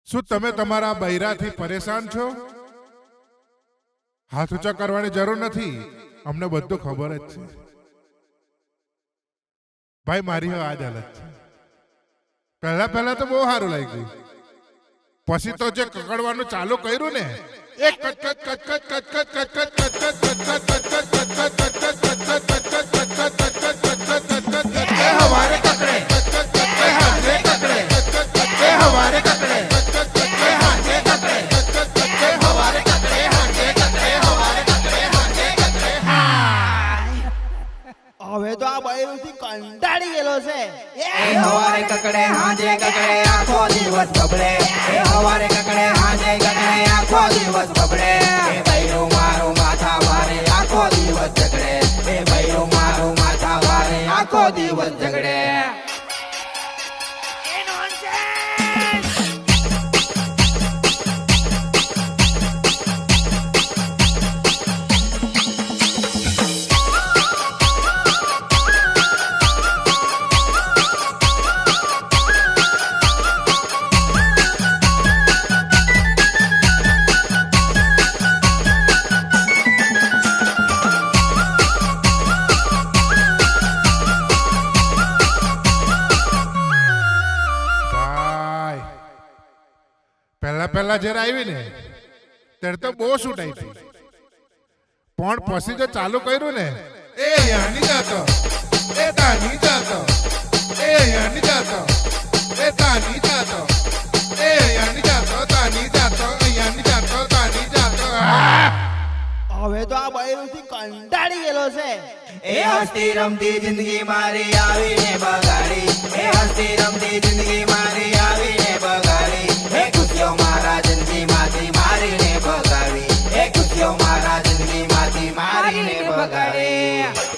શું તમે તમારા બૈરાથી પરેશાન છો? હાથ ઊંચા કરવાની જરૂર નથી, અમને બધું ખબર જ છે. ભાઈ મારી આ જ હાલત છે. પહેલા તો બહુ સારું લાગ્યું, પછી તો જે કકડવાનું ચાલુ કર્યું ને એ હવારે કકડે હવારે કકડે હવે તો આ બૈરુથી કંટાળી ગયેલો છે. એ હવારે કકડે હાંજે કકડે આખો દિવસ બબડે. એ હવારે કકડે હાંજે કકડે આખો દિવસ બબડે. એ બૈરું મારું માથા વારે આખો દિવસ ઝગડે. એ બૈરું મારું માથા વારે આખો દિવસ ઝગડે. પહેલા જયારે આવી ને ત્યારે તો બહુ છૂટ આવી, પણ પછી જો ચાલુ કર્યું ને એ યાની જાતો એ તાની જાતો એ યાની જાતો એ તાની જાતો એ યાની જાતો તાની જાતો યાની જાતો તાની જાતો. હવે તો આ બૈરુથી કંટાળી ગયેલો છે. એ હસતી રમતી જિંદગી મારી આવીને બગાડી. એ હસતી રમતી જિંદગી મારી આવીને બગાડી. એ ખુશીઓ મારા જિંદગી માંથી મારીને બગાડી. એ ખુશીઓ મારા જિંદગી માંથી મારીને બગાડી.